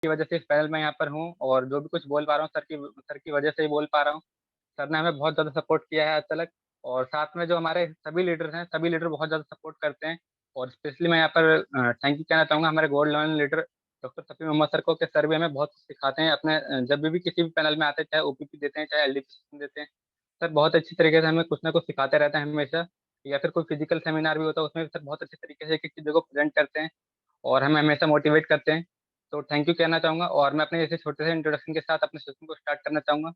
की वजह से इस पैनल में यहाँ पर हूँ, और जो भी कुछ बोल पा रहा हूँ सर की वजह से ही बोल पा रहा हूँ। सर ने हमें बहुत ज़्यादा सपोर्ट किया है आज तक। और साथ में जो हमारे सभी लीडर्स हैं, सभी लीडर बहुत ज़्यादा सपोर्ट करते हैं। और स्पेशली मैं यहाँ पर थैंक यू कहना चाहूँगा हमारे gold level leader doctor Safi Mohammad sir को, कि सर भी हमें बहुत कुछ सिखाते हैं अपने जब भी किसी भी पैनल में आते हैं, चाहे ओपीपी देते हैं चाहे एलडीपी देते हैं। सर बहुत अच्छी तरीके से हमें कुछ ना कुछ सिखाते रहते हैं हमेशा। या फिर कोई फिजिकल सेमिनार भी होता है, उसमें भी सर बहुत अच्छे तरीके से एक एक चीज़ों को प्रेजेंट करते हैं और हमें हमेशा मोटिवेट करते हैं। तो थैंक यू कहना चाहूँगा, और मैं अपने ऐसे छोटे से इंट्रोडक्शन के साथ अपने सेशन को स्टार्ट करना चाहूँगा।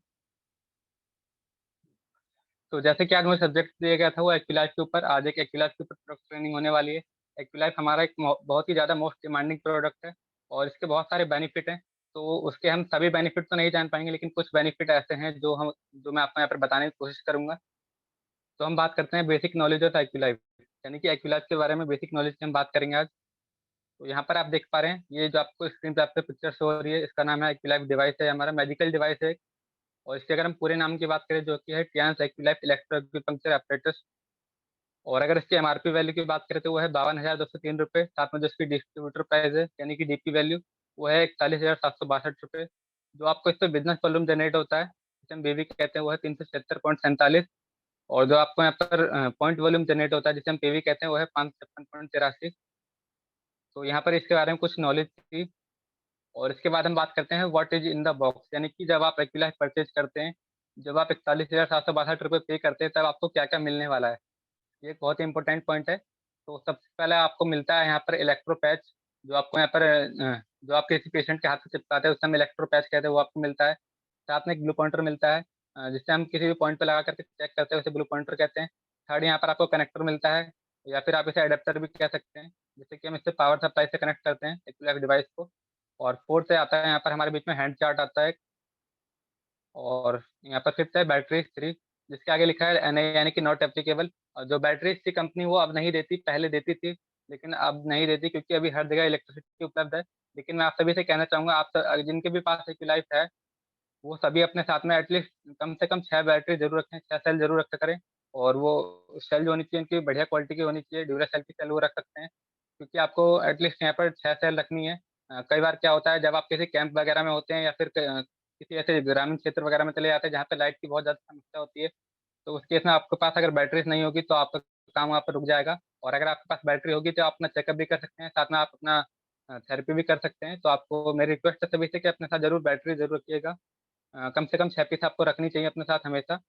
तो जैसे कि आज मुझे सब्जेक्ट दिया गया था वो एक्विलाइफ के ऊपर, आज एक एक्विलाइफ के ऊपर प्रोडक्ट ट्रेनिंग होने वाली है। एक्विलाइफ हमारा एक बहुत ही ज़्यादा मोस्ट डिमांडिंग प्रोडक्ट है, और इसके बहुत सारे बेनिफिट हैं। तो उसके हम सभी बेनिफिट तो नहीं जान पाएंगे, लेकिन कुछ बेनिफिट ऐसे हैं जो मैं आपको यहाँ पर बताने की कोशिश करूंगा। तो हम बात करते हैं बेसिक नॉलेज ऑफ एक्विलाइफ, यानी कि एक्विलाइफ के बारे में बेसिक नॉलेज की हम बात करेंगे आज। तो यहाँ पर आप देख पा रहे हैं, ये जो आपको स्क्रीन पे आपको पिक्चर शो हो रही है, इसका नाम है एक्विलाइफ डिवाइस, है हमारा मेडिकल डिवाइस है। और इसके अगर हम पूरे नाम की बात करें, जो कि है टियान्स एक्विलाइफ इलेक्ट्रो एक्यूपंक्चर apparatus। और अगर इसकी एमआरपी वैल्यू की बात करें तो वो है 52,203 रुपये। साथ में जो इसकी डिस्ट्रीब्यूटर प्राइस है यानी कि डीपी वैल्यू, वो है 41,762 रुपये। जो आपको इससे बिजनेस वॉल्यूम जनरेट होता है, जिसे हम बीवी कहते हैं, वो है 376.47। और जो आपको यहाँ पर पॉइंट वॉल्यूम जनरेट होता है, जिसे हम पीवी कहते हैं, वो है 556.83। तो यहाँ पर इसके बारे में कुछ नॉलेज थी। और इसके बाद हम बात करते हैं what is in the box, यानी कि जब आप एक्विलाइफ परचेज करते हैं, जब आप 41,762 रुपये पे करते हैं, तब आपको क्या क्या मिलने वाला है। ये एक बहुत ही इंपॉर्टेंट पॉइंट है। तो सबसे पहले आपको मिलता है यहाँ पर इलेक्ट्रो पैच, जो आपको यहाँ पर जो आप किसी पेशेंट के हाथ से चिपकाते हैं, उसे हम इलेक्ट्रो पैच कहते हैं, वो आपको मिलता है। साथ में एक ब्लू पॉइंटर मिलता है, जिससे हम किसी भी पॉइंट पे लगा करके चेक करते हैं, उसे ब्लू पॉइंटर कहते हैं। थर्ड, यहाँ पर आपको कनेक्टर मिलता है, या फिर आप इसे एडेप्टर भी कह सकते हैं, जिससे कि हम इससे पावर सप्लाई से कनेक्ट करते हैं एक्विलाइफ डिवाइस को। और फोर्थ से आता है यहाँ पर हमारे बीच में हैंड चार्ट आता है। और यहाँ पर फिफ्थ है बैटरी थ्री, जिसके आगे लिखा है एन यानी कि नॉट एप्लीकेबल। और जो बैटरी थी कंपनी वो अब नहीं देती, पहले देती थी, लेकिन अब नहीं देती, क्योंकि अभी हर जगह इलेक्ट्रिसिटी उपलब्ध है। लेकिन मैं आप सभी से कहना चाहूंगा, जिनके भी पास एक लाइफ है, वो सभी अपने साथ में एटलीस्ट कम से कम 6 बैटरी जरूर रखें, 6 सेल जरूर रखा करें। और वो सेल जो होनी चाहिए उनकी बढ़िया क्वालिटी की होनी चाहिए, ड्यूरा सेल की सेल वो रख सकते हैं, क्योंकि आपको एटलीस्ट यहाँ पर 6 सेल रखनी है। कई बार क्या होता है, जब आप किसी कैंप वगैरह में होते हैं, या फिर किसी ऐसे ग्रामीण क्षेत्र वगैरह में चले जाते हैं जहाँ पे लाइट की बहुत ज़्यादा समस्या होती है, तो उस केस में आपके पास अगर बैटरीज नहीं होगी तो आपका काम वहाँ पर रुक जाएगा। और अगर आपके पास बैटरी होगी तो आप अपना चेकअप भी कर सकते हैं, साथ में आप अपना थेरेपी भी कर सकते हैं। तो आपको मेरी रिक्वेस्ट है सभी से कि अपने साथ जरूर बैटरी जरूर रखिएगा। कम से कम 6 पीस आपको रखनी चाहिए अपने साथ हमेशा।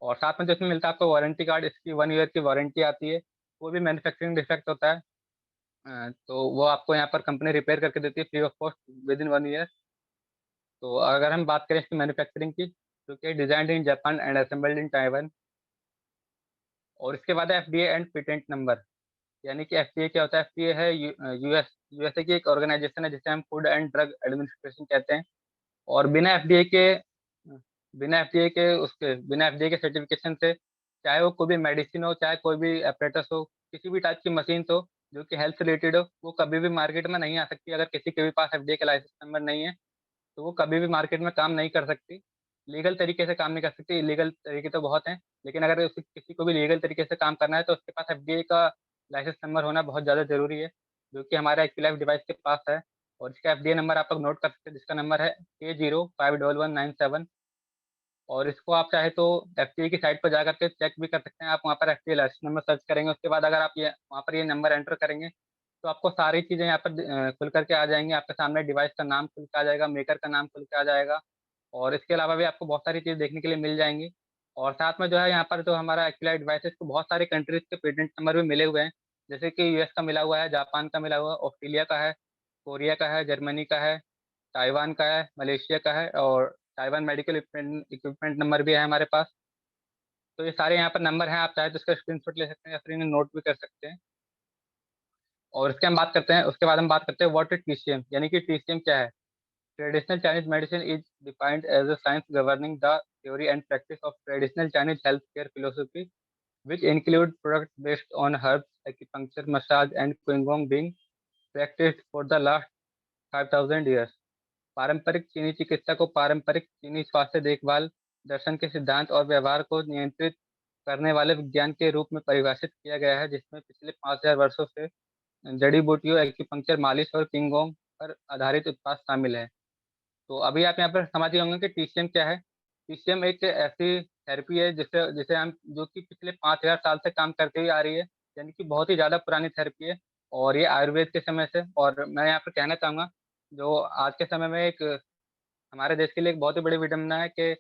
और साथ में जो इसमें मिलता है आपको वारंटी कार्ड, इसकी 1 ईयर की वारंटी आती है। वो भी मैन्युफैक्चरिंग डिफेक्ट होता है, तो वो आपको यहाँ पर कंपनी रिपेयर करके देती है free of cost with in 1 year. तो अगर हम बात करें इसकी मैन्युफैक्चरिंग की, जो कि designed in Japan and assembled in Taiwan. और इसके बाद है एफडीए एंड पेटेंट नंबर, यानी कि एफडीए क्या होता है, एफडीए है यूएसए की एक ऑर्गेनाइजेशन है, जिसे हम फूड एंड ड्रग एडमिनिस्ट्रेशन कहते हैं। और बिना एफडीए के सर्टिफिकेशन से, चाहे वो कोई भी मेडिसिन हो, चाहे कोई भी एपरेटस हो, किसी भी टाइप की मशीन हो जो कि हेल्थ रिलेटेड हो, वो कभी भी मार्केट में नहीं आ सकती अगर किसी के भी पास एफडीए का लाइसेंस नंबर नहीं है। तो वो कभी भी मार्केट में काम नहीं कर सकती, लीगल तरीके से काम नहीं कर सकती। इलीगल तरीके तो बहुत हैं, लेकिन अगर किसी को भी लीगल तरीके से काम करना है तो उसके पास एफडीए का लाइसेंस नंबर होना बहुत ज़्यादा जरूरी है, जो कि हमारा एक्विलाइफ डिवाइस के पास है। और इसका एफडीए नंबर आप लोग नोट कर सकते हैं, जिसका नंबर है K051197। और इसको आप चाहे तो एफडीए की साइट पर जा करके चेक भी कर सकते हैं। आप वहाँ पर एफडीए लाइसेंस नंबर सर्च करेंगे, उसके बाद अगर आप ये वहाँ पर ये नंबर एंटर करेंगे, तो आपको सारी चीज़ें यहाँ पर खुल करके आ जाएंगी। आपके सामने डिवाइस का नाम खुल के आ जाएगा, मेकर का नाम खुल के आ जाएगा। और इसके अलावा भी आपको बहुत सारी चीज़ देखने के लिए मिल जाएंगी। और साथ में जो है यहाँ पर जो हमारा एक्विलाइट डिवाइस है, इसको बहुत सारे कंट्रीज के पेटेंट नंबर भी मिले हुए हैं। जैसे कि यूएस का मिला हुआ है, जापान का मिला हुआ है, ऑस्ट्रेलिया का है, कोरिया का है, जर्मनी का है, ताइवान का है, मलेशिया का है, और ताइवान मेडिकल इक्विपमेंट नंबर भी है हमारे पास। तो ये सारे यहाँ पर नंबर हैं, आप चाहे तो इसका स्क्रीनशॉट ले सकते हैं या फिर इन्हें नोट भी कर सकते हैं। और इसके हम बात करते हैं, उसके बाद हम बात करते हैं व्हाट इज टीसीएम, यानी कि टीसीएम क्या है। Traditional Chinese medicine is defined as a science governing the theory and practice of traditional Chinese healthcare philosophy, which include products based on herbs, acupuncture, massage, and qigong being practiced for the last 5,000 years। पारंपरिक चीनी चिकित्सा को पारंपरिक चीनी स्वास्थ्य देखभाल दर्शन के सिद्धांत और व्यवहार को नियंत्रित करने वाले विज्ञान के रूप में परिभाषित किया गया है, जिसमें पिछले 5,000 वर्षों से जड़ी बूटियों, एक्यूपंक्चर, मालिश और किंगोंग पर आधारित उत्पाद शामिल है। तो अभी आप यहाँ पर समझ गए होंगे कि टीसीएम क्या है। टीसीएम एक ऐसी थेरेपी है जिसे जिसे हम जो कि पिछले 5000 साल से काम करते हुए आ रही है, यानी कि बहुत ही ज़्यादा पुरानी थेरेपी है। और ये आयुर्वेद के समय से, और मैं यहाँ पर कहना चाहूँगा, जो आज के समय में एक हमारे देश के लिए एक बहुत ही बड़ी विडंबना है कि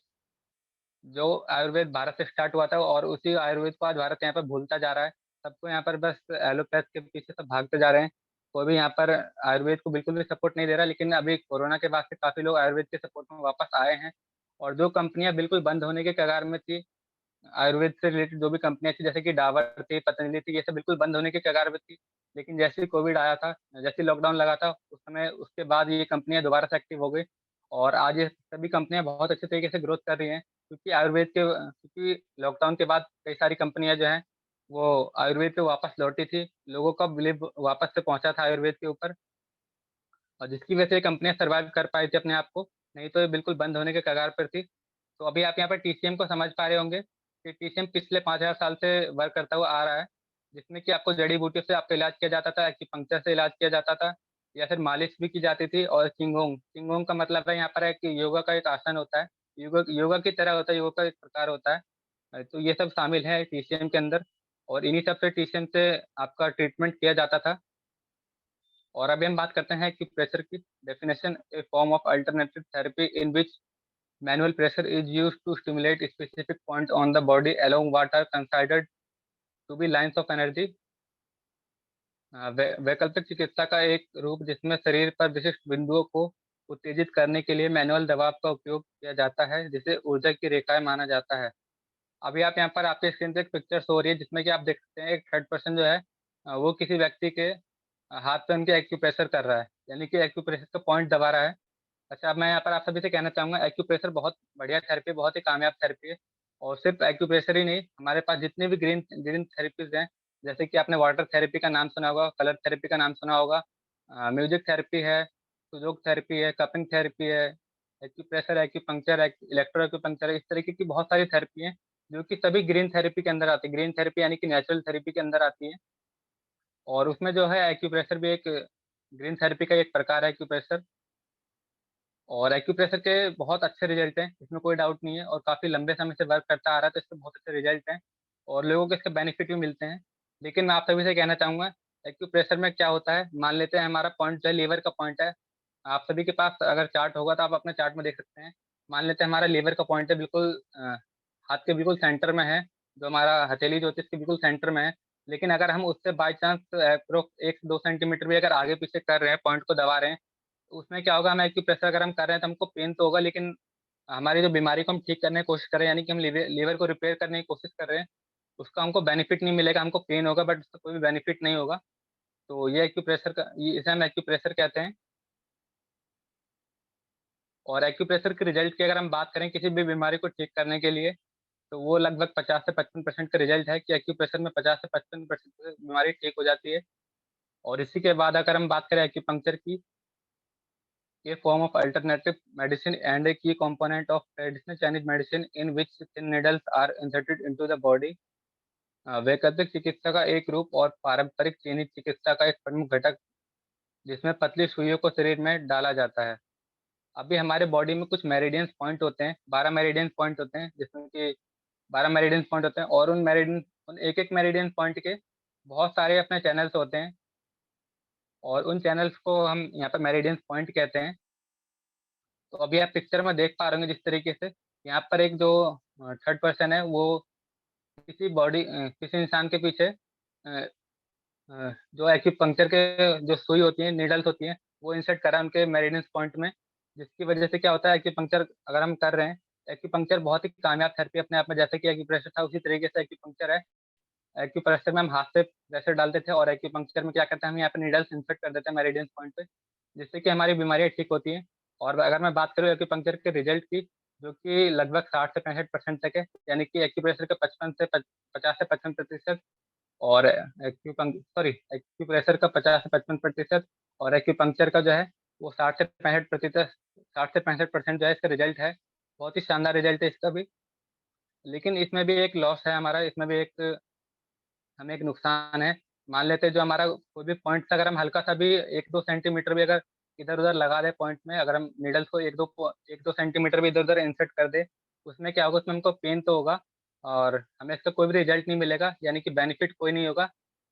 जो आयुर्वेद भारत से स्टार्ट हुआ था और उसी आयुर्वेद को आज भारत यहाँ पर भूलता जा रहा है। सबको यहाँ पर बस एलोपैथ के पीछे सब भागते जा रहे हैं। कोई भी यहाँ पर आयुर्वेद को बिल्कुल भी सपोर्ट नहीं दे रहा, लेकिन अभी कोरोना के बाद से काफ़ी लोग आयुर्वेद के सपोर्ट में वापस आए हैं। और जो कंपनियाँ बिल्कुल बंद होने के कगार में थी, आयुर्वेद से रिलेटेड जो भी कंपनियाँ थी, जैसे कि डाबर थी, पतंजलि थी, ये सब बिल्कुल बंद होने के कगार पे थी। लेकिन जैसे ही कोविड आया था, जैसे ही लॉकडाउन लगा था, उस समय उसके बाद ये कंपनियाँ दोबारा से एक्टिव हो गई और आज ये सभी कंपनियाँ बहुत अच्छे तरीके से ग्रोथ कर रही हैं। क्योंकि लॉकडाउन के बाद कई सारी कंपनियाँ जो हैं, वो आयुर्वेद पे वापस लौटी थी। लोगों का बिलीव वापस से पहुँचा था आयुर्वेद के ऊपर, और जिसकी वजह से ये कंपनियाँ सर्वाइव कर पाई थी अपने आप को, नहीं तो ये बिल्कुल बंद होने के कगार पर थी। तो अभी आप यहाँ पर टीसीएम को समझ पा रहे होंगे कि टीसीएम पिछले 5000 साल से वर्क करता हुआ आ रहा है, जिसमें कि आपको जड़ी-बूटियों से आपका इलाज किया जाता था, एक्यूपंक्चर से इलाज किया जाता था या फिर मालिश भी की जाती थी। और चिंगोंग चिंगोंग का मतलब है यहाँ पर है कि योगा का एक आसन होता है, योगा योगा की तरह होता है, योगा का एक प्रकार होता है। तो ये सब शामिल है टीसीएम के अंदर, और इन्हीं सब से टीसीएम से आपका ट्रीटमेंट किया जाता था। और अभी हम बात करते हैं कि प्रेशर की definition, A form of alternative therapy in which manual pressure is used to stimulate specific points on the body along what are considered to be lines of energy। वैकल्पिक चिकित्सा का एक रूप जिसमें शरीर पर विशिष्ट बिंदुओं को उत्तेजित करने के लिए मैनुअल दबाव का उपयोग किया जाता है, जिसे ऊर्जा की रेखाएं माना जाता है। अभी आप यहाँ पर आपके स्क्रीन पे एक पिक्चर शो हो रही है, जिसमें कि आप देख सकते हैं एक थर्ड पर्सन जो है, वो किसी व्यक्ति के हाथ पे उनके एक्यूप्रेशर कर रहा है, यानी कि एक्यूप्रेशर का पॉइंट दबा रहा है। अच्छा, अब मैं यहाँ पर आप सभी से कहना चाहूँगा, एक्यूप्रेशर बहुत बढ़िया थेरेपी है, बहुत ही कामयाब थेरेपी है। और सिर्फ एक्यूप्रेशर ही नहीं, हमारे पास जितने भी ग्रीन ग्रीन थेरेपीज़ हैं, जैसे कि आपने वाटर थेरेपी का नाम सुना होगा, कलर थेरेपी का नाम सुना होगा, म्यूजिक थेरेपी है, सुजोग थेरेपी है, कपिंग थेरेपी है, एक्यूप्रेशर, एक्यूपंक्चर, इलेक्ट्रो एक्यूपंक्चर, इस तरीके की बहुत सारी थेरेपी हैं, जो कि सभी ग्रीन थेरेपी के अंदर आती है। ग्रीन थेरेपी यानी कि नेचुरल थेरेपी के अंदर आती है। और उसमें जो है एक्यूप्रेशर भी एक ग्रीन थेरेपी का एक प्रकार है, एक्यूप्रेशर। और एक्यूप्रेशर के बहुत अच्छे रिजल्ट हैं, इसमें कोई डाउट नहीं है, और काफ़ी लंबे समय से वर्क करता आ रहा है, तो इसके बहुत अच्छे रिजल्ट हैं और लोगों को इसके बेनिफिट भी मिलते हैं। लेकिन मैं आप सभी से कहना चाहूँगा, एक्यूप्रेशर में क्या होता है, मान लेते हैं हमारा पॉइंट जो है लीवर का पॉइंट है। आप सभी के पास अगर चार्ट होगा तो आप अपने चार्ट में देख सकते हैं। मान लेते हैं हमारा लीवर का पॉइंट है, बिल्कुल हाथ के बिल्कुल सेंटर में है, जो हमारा हथेली जो होती है इसके बिल्कुल सेंटर में है। लेकिन अगर हम उससे बाय चांस अप्रोक्स 1 से 2 सेंटीमीटर भी अगर आगे-पीछे कर रहे हैं, पॉइंट को दबा रहे हैं, तो उसमें क्या होगा, हम एक्यूप्रेशर अगर हम कर रहे हैं तो हमको पेन तो होगा, लेकिन हमारी जो बीमारी को हम ठीक करने की कोशिश कर रहे हैं, यानी कि हम लीवर को रिपेयर करने की कोशिश कर रहे हैं, उसका हमको बेनिफिट नहीं मिलेगा, हमको पेन होगा बट उसका कोई भी बेनिफिट नहीं होगा। तो ये एक्यूप्रेशर का ये इसे हम एक्यूप्रेशर कहते हैं। और एक्यूप्रेशर के रिजल्ट की अगर हम बात करें किसी भी बीमारी को ठीक करने के लिए, तो वो लगभग 50 से 55% का रिजल्ट है कि एक्यूप्रेशर में 50 से 55% बीमारी ठीक हो जाती है। और इसी के बाद अगर हम बात करें एक्यूपंक्चर की, a form of alternative medicine and a key component of traditional Chinese medicine in which thin needles are inserted into the body। वैकल्पिक चिकित्सा का एक रूप और पारंपरिक चीनी चिकित्सा का एक प्रमुख घटक, जिसमें पतली सुइयों को शरीर में डाला जाता है। अभी हमारे बॉडी में कुछ मेरिडियंस पॉइंट होते हैं, 12 मेरिडियन पॉइंट होते हैं, जिसमें कि 12 मेरिडियन पॉइंट होते हैं, और उन एक-एक मेरिडियन पॉइंट के बहुत सारे अपने चैनल्स होते हैं, और उन चैनल्स को हम यहाँ पर मेरिडियन पॉइंट कहते हैं। तो अभी आप पिक्चर में देख पा रहे होंगे जिस तरीके से, यहाँ पर एक जो थर्ड पर्सन है, वो किसी इंसान के पीछे जो एक्यूपंक्चर के जो सुई होती है, नीडल्स होती हैं, वो इंसर्ट करा है उनके मेरिडियन पॉइंट में, जिसकी वजह से क्या होता है, एक्यूपंक्चर अगर हम कर रहे हैं, एक्यूपंक्चर बहुत ही कामयाब थेरेपी अपने आप में, जैसे कि एक्यूप्रेशर था उसी तरीके से एक्यूपंक्चर है। एक्यूप्रेशर में हम हाथ से प्रेशर डालते थे, और एक्यूपंक्चर में क्या करते हैं, हम यहाँ पे नीडल्स इंसर्ट कर देते हैं मेरिडियन पॉइंट पे, जिससे कि हमारी बीमारियाँ ठीक होती हैं। और अगर मैं बात करूँ एक्यूपंक्चर के रिजल्ट की, जो कि लगभग 60 से 65% तक है, यानी कि एक्यूप्रेशर का 55 से 50 से 55%, और एक्यूप्रेशर का 50 से 55%, और एक्यूपंक्चर का जो है वो 60 से 65% जो है इसका रिजल्ट है। बहुत ही शानदार रिजल्ट है इसका भी। लेकिन इसमें भी एक लॉस है हमारा, इसमें भी एक हमें एक नुकसान है। मान लेते हैं जो हमारा कोई भी पॉइंट से अगर हम हल्का-सा भी 1-2 सेंटीमीटर भी अगर इधर उधर लगा दे पॉइंट में, अगर हम नीडल्स को एक दो सेंटीमीटर भी इधर उधर इंसर्ट कर दे, उसमें क्या होगा, उसमें हमको पेन तो होगा और हमें इसका कोई भी रिजल्ट नहीं मिलेगा, यानी कि बेनिफिट कोई नहीं होगा।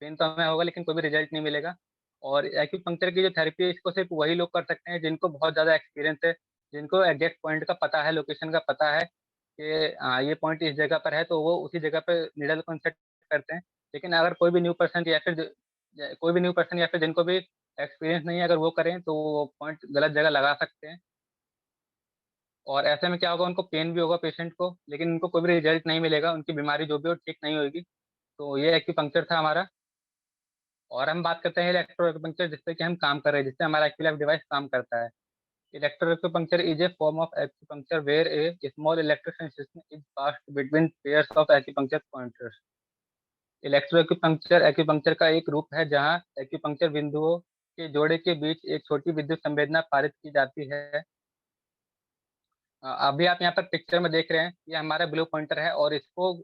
पेन तो हमें होगा लेकिन कोई भी रिजल्ट नहीं मिलेगा। और एक्यूपंक्चर की जो थेरेपी है, इसको सिर्फ वही लोग कर सकते हैं जिनको बहुत ज़्यादा एक्सपीरियंस है, जिनको एग्जैक्ट पॉइंट का पता है, लोकेशन का पता है कि ये पॉइंट इस जगह पर है, तो वो उसी जगह पर नीडल को इंसर्ट करते हैं। लेकिन अगर कोई भी न्यू पर्सन या फिर जिनको भी एक्सपीरियंस नहीं है, अगर वो करें तो वो पॉइंट गलत जगह लगा सकते हैं। और ऐसे में क्या होगा, उनको पेन भी होगा पेशेंट को, लेकिन उनको कोई भी रिजल्ट नहीं मिलेगा, उनकी बीमारी जो भी हो ठीक नहीं होगी। तो ये एक्यूपंक्चर था हमारा। और हम बात करते हैं इलेक्ट्रो एक्यूपंक्चर, जिससे कि हम काम कर रहे हैं, जिससे हमारा एक्यूलाइफ डिवाइस काम करता है। Electro acupuncture is a form of acupuncture where a small electric sensation is passed between pairs of acupuncture pointers. Electro acupuncture acupuncture का एक रूप है जहां एक्यूपंक्चर बिंदुओं के जोड़े के बीच एक छोटी विद्युत संवेदना पारित की जाती है। अभी आप यहाँ पर पिक्चर में देख रहे हैं, ये हमारा ब्लू पॉइंटर है, और इसको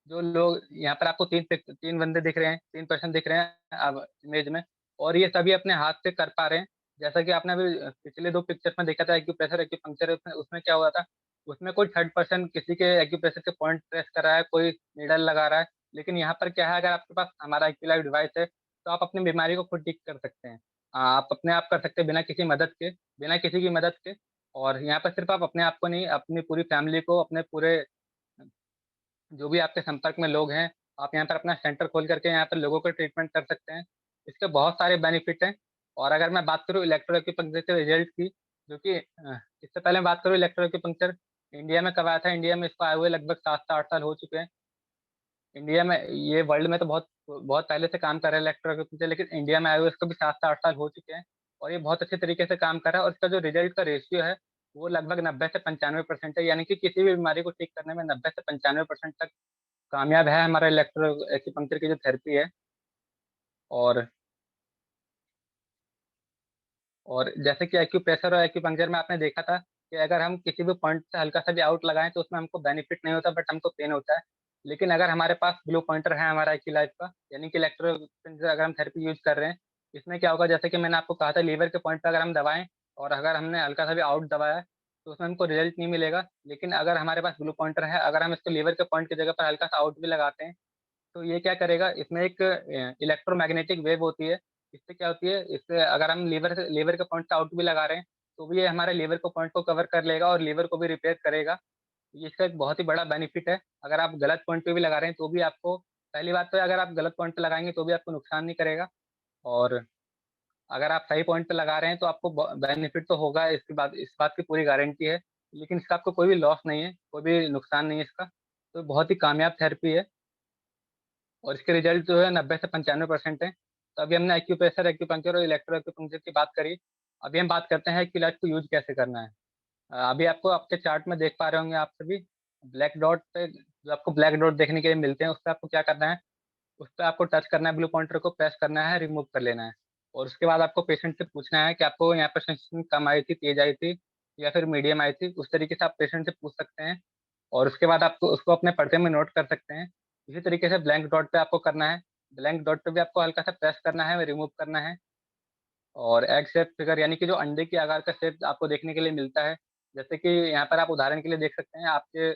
जो लोग यहाँ पर आपको तीन बंदे दिख रहे हैं, तीन पर्सन दिख रहे हैं अब इमेज में, और ये सभी अपने हाथ से कर पा रहे हैं। जैसा कि आपने अभी पिछले दो पिक्चर्स में देखा था एक्यूप्रेशर एक्यूपंक्चर, उसमें क्या हुआ था, उसमें कोई थर्ड पर्सन किसी के एक्यूप्रेशर के पॉइंट प्रेस कर रहा है, कोई नीडल लगा रहा है। लेकिन यहाँ पर क्या है, अगर आपके पास हमारा एक्यूलाइफ डिवाइस है तो आप अपनी बीमारी को खुद ठीक कर सकते हैं। आप अपने आप कर सकते हैं बिना किसी की मदद के। और यहाँ पर सिर्फ आप अपने आप को नहीं, अपनी पूरी फैमिली को, अपने पूरे जो भी आपके संपर्क में लोग हैं, आप यहाँ पर अपना सेंटर खोल करके यहाँ पर लोगों को ट्रीटमेंट कर सकते हैं। इसके बहुत सारे बेनिफिट हैं। और अगर मैं बात करूँ इलेक्ट्रो एक्यूपंक्चर के रिजल्ट की, जो कि इससे पहले मैं बात करूँ इलेक्ट्रो एक्यूपंक्चर इंडिया में कब आया था, इंडिया में इसको आए हुए लगभग 7 से 8 साल हो चुके हैं। इंडिया में, ये वर्ल्ड में तो बहुत बहुत पहले से काम कर रहा है इलेक्ट्रो एक्यूपंक्चर, लेकिन इंडिया में आए हुए इसको भी 7 से 8 साल हो चुके हैं। और ये बहुत अच्छे तरीके से काम कर रहा है, और इसका जो रिजल्ट का रेशियो है वो लगभग 90 से 95% है, यानी कि किसी भी बीमारी को ठीक करने में 90 से 95% तक कामयाब है हमारा इलेक्ट्रो एक्यूपंक्चर की जो थेरेपी है। और और जैसे कि एक्यूप्रेशर और एक्यूपंक्चर में आपने देखा था कि अगर हम किसी भी पॉइंट से हल्का सा भी आउट लगाएं तो उसमें हमको बेनिफिट नहीं होता, बट हमको पेन होता है। लेकिन अगर हमारे पास ब्लू पॉइंटर है हमारा एक्यूलाइफ का, यानी कि इलेक्ट्रो अगर हम थेरेपी यूज कर रहे हैं, इसमें क्या होगा, जैसे कि मैंने आपको कहा था लीवर के पॉइंट पर अगर हम दबाएं और अगर हमने हल्का सा भी आउट दबाया तो उसमें हमको रिजल्ट नहीं मिलेगा। लेकिन अगर हमारे पास ब्लू पॉइंटर है, अगर हम इसको लीवर के पॉइंट की जगह पर हल्का सा आउट भी लगाते हैं, तो ये क्या करेगा, इसमें एक इलेक्ट्रोमैग्नेटिक वेव होती है। इससे क्या होती है, इससे अगर हम लीवर के पॉइंट से आउट भी लगा रहे हैं तो भी ये हमारे लीवर को पॉइंट को कवर कर लेगा और लीवर को भी रिपेयर करेगा। ये इसका एक बहुत ही बड़ा बेनिफिट है। अगर आप गलत पॉइंट पे भी लगा रहे हैं तो भी आपको, पहली बात तो है, अगर आप गलत पॉइंट पे लगाएंगे तो भी आपको नुकसान नहीं करेगा। और अगर आप सही पॉइंट पे लगा रहे हैं तो आपको बेनिफिट तो होगा, इस बात की पूरी गारंटी है। लेकिन इसका आपको कोई भी लॉस नहीं है, कोई भी नुकसान नहीं है इसका। तो बहुत ही कामयाब थेरेपी है, और इसके रिजल्ट जो है 90 से 95% है। तो अभी हमने एक्यूप्रेशर एक्यूपंक्चर और इलेक्ट्रो एक्यूपंक्चर की बात करी। अभी हम बात करते हैं कि इलाज को यूज कैसे करना है। अभी आपको आपके चार्ट में देख पा रहे होंगे आप सभी, ब्लैक डॉट पे जो आपको ब्लैक डॉट देखने के लिए मिलते हैं, उस पर आपको क्या करना है, उस पर आपको टच करना है, ब्लू पॉइंटर को प्रेस करना है, रिमूव कर लेना है। और उसके बाद आपको पेशेंट से पूछना है कि आपको यहाँ पर सेंसेशन कम आई थी, तेज आई थी, या फिर मीडियम आई थी। उस तरीके से आप पेशेंट से पूछ सकते हैं। और उसके बाद आपको उसको अपने पर्चे में नोट कर सकते हैं। इसी तरीके से ब्लैंक डॉट पे आपको करना है, ब्लैंक डॉट पे भी आपको हल्का सा प्रेस करना है, रिमूव करना है। और एग शेप फिगर, यानी कि जो अंडे के आकार का शेप आपको देखने के लिए मिलता है, जैसे कि यहाँ पर आप उदाहरण के लिए देख सकते हैं, आपके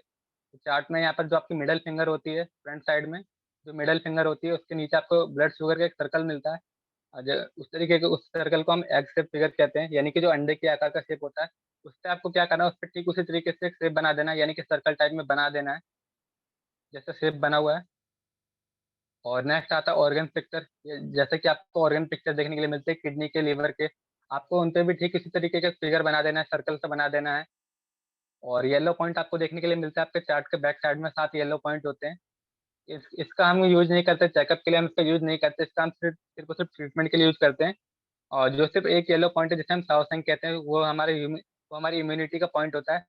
चार्ट में यहाँ पर जो आपकी मिडल फिंगर होती है फ्रंट साइड में, जो मिडल फिंगर होती है उसके नीचे आपको ब्लड शुगर का एक सर्कल मिलता है। उस तरीके के उस सर्कल को हम एग शेप फिगर कहते हैं, यानी कि जो अंडे के आकार का शेप होता है, उस पर आपको क्या करना है, उस पर ठीक उसी तरीके से एक शेप बना देना है, यानी कि सर्कल टाइप में बना देना है, जैसे शेप बना हुआ है। और नेक्स्ट आता है ऑर्गन पिक्चर। जैसे कि आपको ऑर्गन पिक्चर देखने के लिए मिलते हैं किडनी के, लीवर के, आपको उन पे भी ठीक इसी तरीके का फिगर बना देना है, सर्कल से बना देना है। और येलो पॉइंट आपको देखने के लिए मिलता है आपके चार्ट के बैक साइड में, 7 येलो पॉइंट होते हैं। इसका हम यूज नहीं करते चेकअप के लिए, हम इसका यूज नहीं करते, इसका हम सिर्फ और सिर्फ ट्रीटमेंट के लिए यूज करते हैं। और जो सिर्फ एक येलो पॉइंट है जिसे हम साउसेंग कहते हैं, वो हमारी इम्यूनिटी का पॉइंट होता है।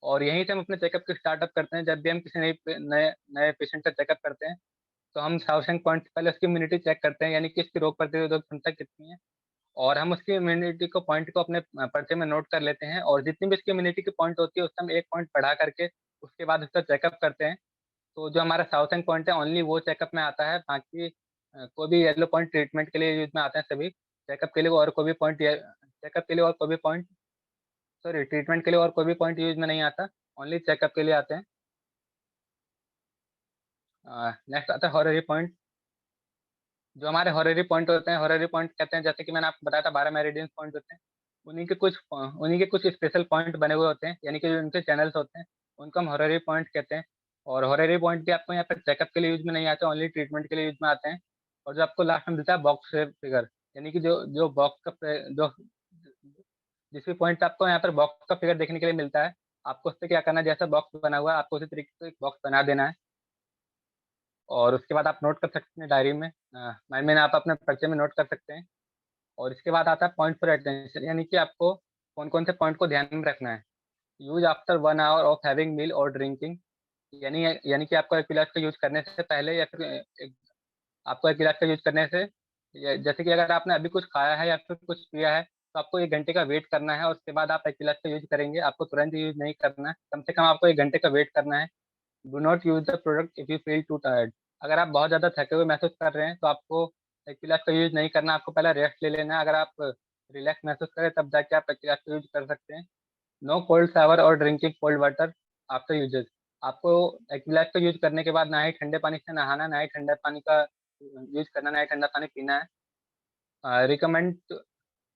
और यहीं से हम अपने चेकअप के स्टार्टअप करते हैं। जब भी हम किसी नए नए पेशेंट का चेकअप करते हैं तो हम साउसेंग पॉइंट से पहले उसकी इम्यूनिटी चेक करते हैं, यानी कि इसकी रोग प्रतिरोधक क्षमता कितनी है। और हम उसकी इम्यूनिटी को पॉइंट को अपने पर्चे में नोट कर लेते हैं, और जितनी भी इसकी इम्यूनिटी की पॉइंट होती है उससे हम एक पॉइंट बढ़ा करके उसके बाद उसका चेकअप करते हैं। तो जो हमारा साउथ पॉइंट है ओनली वो चेकअप में आता है, बाकी कोई भी येलो पॉइंट ट्रीटमेंट के लिए यूज में आते हैं सभी चेकअप के लिए, और कोई भी पॉइंट चेकअप के लिए और कोई भी पॉइंट, सॉरी ट्रीटमेंट के लिए और कोई भी पॉइंट यूज में नहीं आता, ओनली चेकअप के लिए आते हैं। नेक्स्ट आता है हॉररी पॉइंट। जो हमारे हॉररी पॉइंट होते हैं, हॉररी पॉइंट कहते हैं, जैसे कि मैंने आपको बताया था 12 मेरिडियन पॉइंट होते हैं, उन्हीं के कुछ स्पेशल पॉइंट बने हुए होते हैं, यानी कि जो उनके चैनल्स होते हैं उनको हम हॉररी पॉइंट कहते हैं। और हॉररी पॉइंट भी आपको यहाँ पर चेकअप के लिए यूज में नहीं आते, ओनली ट्रीटमेंट के लिए यूज में आते हैं। और जो आपको लास्ट में मिलता है बॉक्स फिगर, यानी कि जो जो बॉक्स का जो जिस भी पॉइंट आपको यहाँ पर बॉक्स का फिगर देखने के लिए मिलता है, आपको उससे क्या करना है, जैसा बॉक्स बना हुआ है आपको उसी तरीके से एक बॉक्स बना देना है। और उसके बाद आप नोट कर सकते हैं डायरी में, माइंड में आप अपने पर्चे में नोट कर सकते हैं। और इसके बाद आता है पॉइंट फॉर अटेंशन, यानी कि आपको कौन कौन से पॉइंट को ध्यान में रखना है। Use after 1 hour of having meal और ड्रिंकिंग, यानी यानी कि आपको एक गिलास का यूज करने से पहले या फिर आपको एक गिलास का यूज करने से जैसे कि अगर आपने अभी कुछ खाया है या फिर कुछ पिया है, तो आपको 1 घंटे का वेट करना है और उसके बाद आप एक गिलास का यूज करेंगे। आपको तुरंत यूज नहीं करना है, कम से कम आपको 1 घंटे का वेट करना है। Do not use the product if you feel to tired, अगर आप बहुत ज़्यादा थके हुए महसूस कर रहे हैं तो आपको एक गिलास का यूज नहीं करना, आपको पहले रेस्ट ले लेना है। अगर आप रिलैक्स महसूस करें तब जाके आप एक गिलास का यूज कर सकते हैं। नो कोल्ड शावर और drinking cold water after uses, आपको एक गिलास का यूज करने के बाद ना ही ठंडे पानी से नहाना, ना ही ठंडे पानी का यूज करना, ना ही ठंडा पानी पीना है।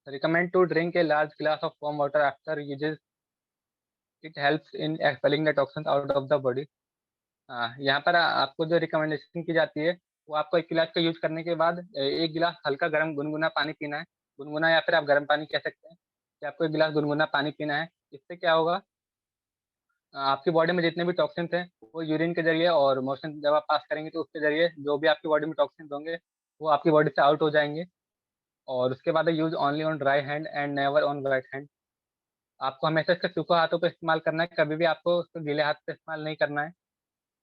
Recommend to drink a large glass of warm water after uses, it helps in expelling the toxins out of the body. यहाँ पर आपको जो रिकमेंडेशन की जाती है वो आपको एक गिलास का यूज करने के बाद एक गिलास हल्का गर्म गुनगुना पानी पीना है। गुनगुना या फिर आप गर्म पानी कह सकते हैं, कि आपको एक गिलास गुनगुना पानी पीना है। इससे क्या होगा, आपकी बॉडी में जितने भी टॉक्सिन्स हैं वो यूरिन के जरिए और मोशन जब आप पास करेंगे तो उसके जरिए जो भी आपकी बॉडी में टॉक्सिन्स होंगे वो आपकी बॉडी से आउट हो जाएंगे। और उसके बाद use only on dry hand and never on wait hand, आपको हमेशा इसका सूखा हाथों पे इस्तेमाल करना है, कभी भी आपको उसको गीले हाथ पे इस्तेमाल नहीं करना है।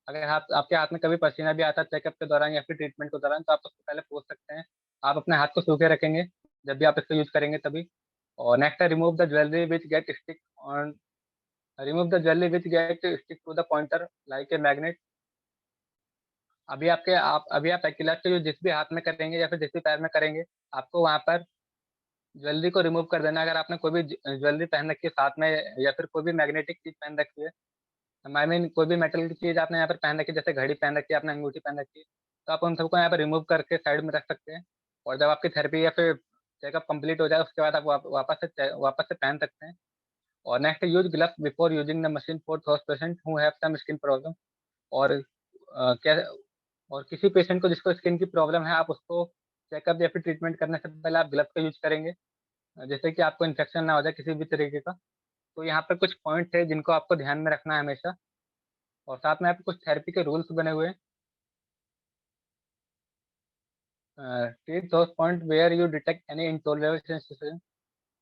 अगर हाथ आपके हाथ में कभी पसीना भी आता है चेकअप के दौरान या फिर ट्रीटमेंट के दौरान, तो आप उसको पहले पूछ सकते हैं। आप अपने हाथ को सूखे रखेंगे जब भी आप इसका यूज करेंगे तभी। और नेक्स्ट है remove the jewellery which get stick on, remove the jewellery which get stick to the pointer like a magnet. अभी आप एक्यूलेट का यूज जिस भी हाथ में करेंगे या फिर जिस भी पैर में करेंगे, आपको वहां पर ज्वेलरी को रिमूव कर देना है। अगर आपने कोई भी ज्वेलरी पहन रखी है साथ में या फिर कोई भी मैग्नेटिक चीज पहन रखी है, आई मीन कोई भी मेटल की चीज आपने यहाँ पर पहन रखी है, जैसे घड़ी पहन रखी है, आपने अंगूठी पहन रखी है, तो आप उन सबको यहाँ पर रिमूव करके साइड में रख सकते हैं। और जब आपकी थेरेपी या फिर चेकअप कंप्लीट हो जाए उसके बाद आप वापस से पहन सकते हैं। और next use gloves before using the machine for those patient who have some skin problem. और क्या और किसी पेशेंट को जिसको स्किन की प्रॉब्लम है, आप उसको चेकअप या फिर ट्रीटमेंट करने से पहले आप ग्लव्स का यूज करेंगे, जैसे कि आपको इन्फेक्शन ना हो जाए किसी भी तरीके का। तो यहाँ पर कुछ पॉइंट है जिनको आपको ध्यान में रखना है हमेशा। और साथ में आपके कुछ थेरेपी के रूल्स बने हुए हैं। Treat those point where you detect any intolerable sensation,